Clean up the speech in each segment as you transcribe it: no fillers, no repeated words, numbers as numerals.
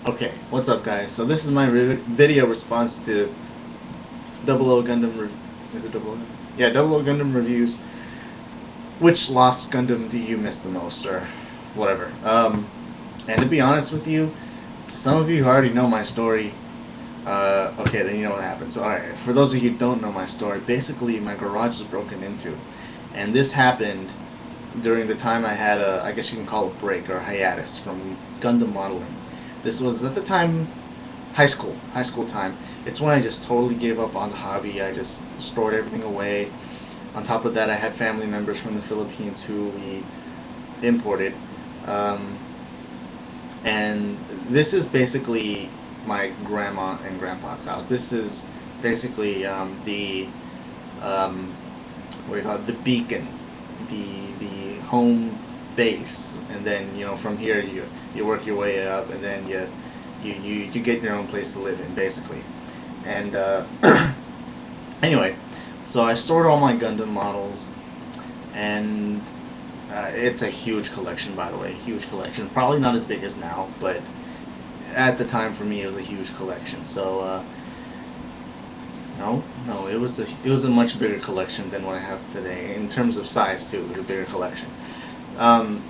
Okay, what's up, guys? So this is my video response to Double O Gundam. Is it Double O? Yeah, Double O Gundam reviews. Which Lost Gundam do you miss the most, or whatever? And to be honest with you, to some of you who already know my story, okay, then you know what happened. So, alright, for those of you who don't know my story, basically my garage was broken into, and this happened during the time I had I guess you can call it a break or a hiatus from Gundam modeling. This was at the time high school time. It's when I just totally gave up on the hobby. I just stored everything away. On top of that, I had family members from the Philippines who we imported. Um, and this is basically my grandma and grandpa's house. This is basically um, what do you call it? The beacon, the home base, and then from here you work your way up, and then you get your own place to live in, basically. And anyway, so I stored all my Gundam models, and it's a huge collection, by the way, huge collection. Probably not as big as now, but at the time for me it was a huge collection. So no, it was a much bigger collection than what I have today. In terms of size too, it was a bigger collection. Um,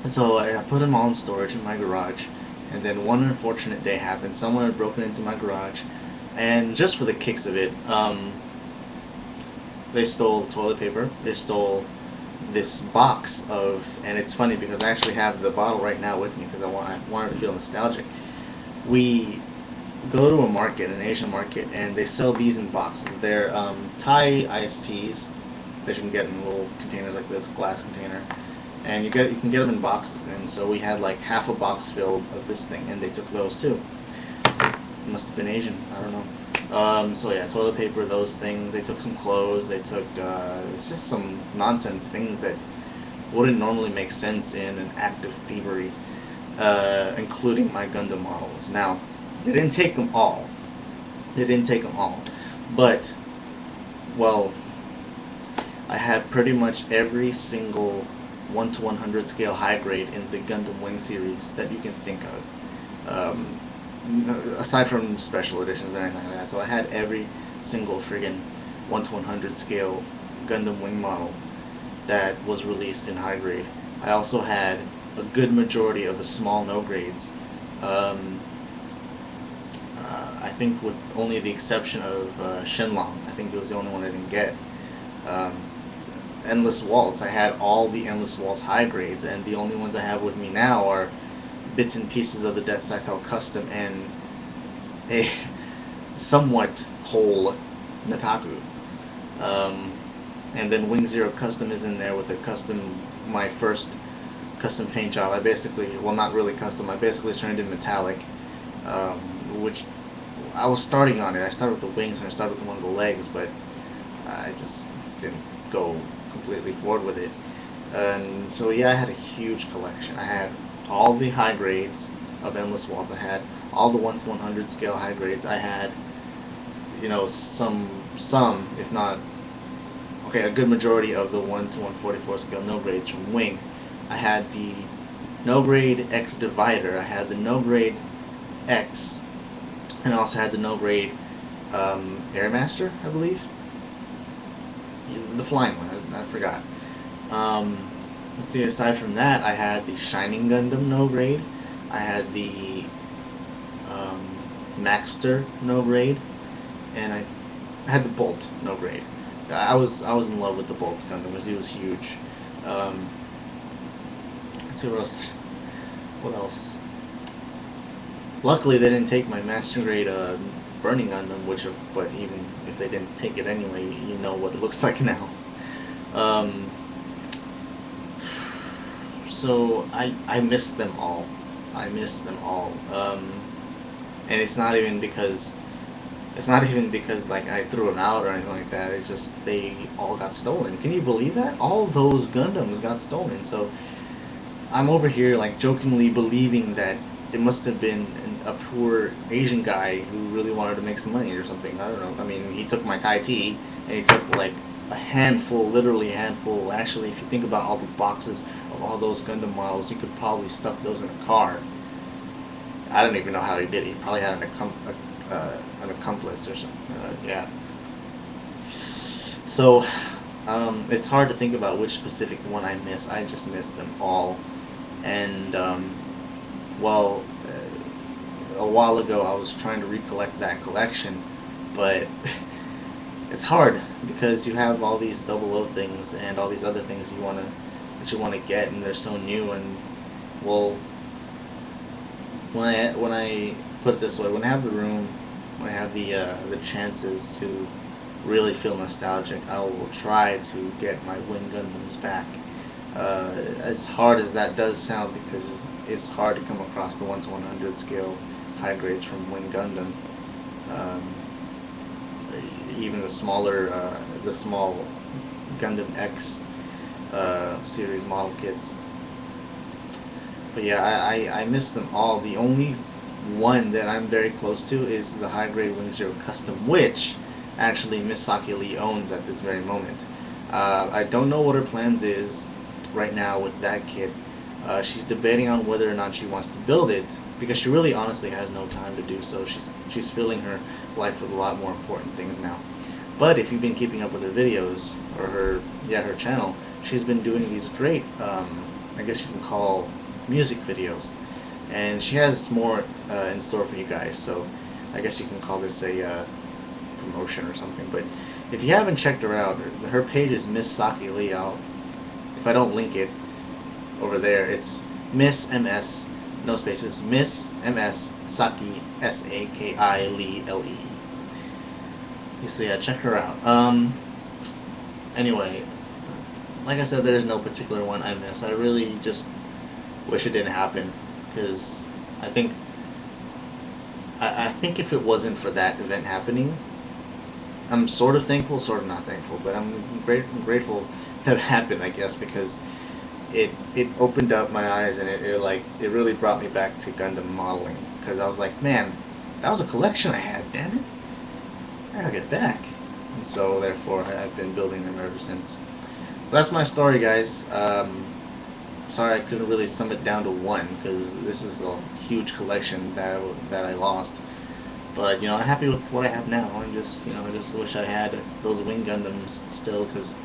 so I put them all in storage in my garage, and then one unfortunate day happened. Someone had broken into my garage, and just for the kicks of it, they stole toilet paper. They stole this box of, and it's funny because I actually have the bottle right now with me because I wanted to feel nostalgic. We go to a market, an Asian market, and they sell these in boxes. They're Thai iced teas that you can get in little containers like this, glass container, and you can get them in boxes. And so we had like half a box filled of this thing, and they took those too. It must have been Asian, I don't know. So yeah, toilet paper, those things. They took some clothes. They took it's just some nonsense things that wouldn't normally make sense in an act of thievery, including my Gundam models. Now, they didn't take them all. They didn't take them all, but well, I had pretty much every single 1 to 100 scale high grade in the Gundam Wing series that you can think of. Aside from special editions or anything like that. So I had every single friggin' 1 to 100 scale Gundam Wing model that was released in high grade. I also had a good majority of the small no grades. I think with only the exception of Shenlong, I think it was the only one I didn't get. Um, Endless Waltz, I had all the Endless Waltz high grades, and the only ones I have with me now are bits and pieces of the Det Cycle Custom and a somewhat whole Nataku. And then Wing Zero Custom is in there with a custom, my first custom paint job. I basically, well, not really custom, I basically turned in metallic, which I was starting on it. I started with the wings and I started with one of the legs, but I just didn't go completely forward with it. And so yeah, I had a huge collection. I had all the high grades of Endless Waltz. I had all the 1 to 100 scale high grades. I had, some, if not, okay, a good majority of the 1 to 144 scale no grades from Wing. I had the no grade X Divider. I had the no grade X, and I also had the no grade Airmaster, I believe. The flying one, I forgot. Let's see, aside from that, I had the Shining Gundam no grade. I had the Maxter no grade, and I had the Bolt no grade. I was in love with the Bolt Gundam because it was huge. Let's see what else. What else? Luckily, they didn't take my Master Grade Burning Gundam, but even if they didn't take it anyway, you know what it looks like now. Um, so I miss them all. I miss them all. And it's not even because like I threw them out or anything like that. It's just they all got stolen. Can you believe that? All those Gundams got stolen. So I'm over here like jokingly believing that it must have been a poor Asian guy who really wanted to make some money or something. I don't know. I mean, he took my Thai tea and he took like a handful, literally a handful. Actually, if you think about all the boxes of all those Gundam models, you could probably stuff those in a car. I don't even know how he did it. He probably had an accomplice or something. Yeah. So, it's hard to think about which specific one I miss. I just miss them all. And, well, a while ago I was trying to recollect that collection, but it's hard because you have all these double O things and all these other things that you wanna get, and they're so new. And well, when I put it this way, when I have the room, when I have the chances to really feel nostalgic, I will try to get my Wing Gundams back. As hard as that does sound, because it's hard to come across the 1 to 100 scale high grades from Wing Gundam. Um, Even the small Gundam X series model kits. But yeah, I miss them all. The only one that I'm very close to is the high grade Wing Zero Custom, which actually Miss Saki Lee owns at this very moment. I don't know what her plans is right now with that kit. She's debating on whether or not she wants to build it, because she really honestly has no time to do so. She's filling her life with a lot more important things now. But if you've been keeping up with her videos, or her channel, she's been doing these great, I guess you can call music videos, and she has more in store for you guys. So I guess you can call this a promotion or something. But if you haven't checked her out, her page is Miss Saki Lee. If I don't link it over there, it's Miss MS, no spaces, Miss MS Saki Saki Lee LE. So yeah, check her out. Anyway, like I said, there's no particular one I miss. I really just wish it didn't happen, because I think if it wasn't for that event happening, I'm sort of thankful, sort of not thankful, but I'm grateful that it happened, I guess, because it opened up my eyes, and it really brought me back to Gundam modeling, because I was like, man, that was a collection I had, damn it, I gotta get it back. And so therefore I've been building them ever since. So that's my story, guys. Sorry I couldn't really sum it down to one, because this is a huge collection that I lost. But I'm happy with what I have now. I just wish I had those Wing Gundams still, because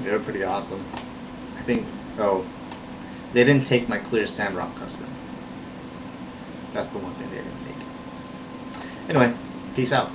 they're pretty awesome. I think, oh, they didn't take my Clear Sandrock custom. That's the one thing they didn't take. Anyway, peace out.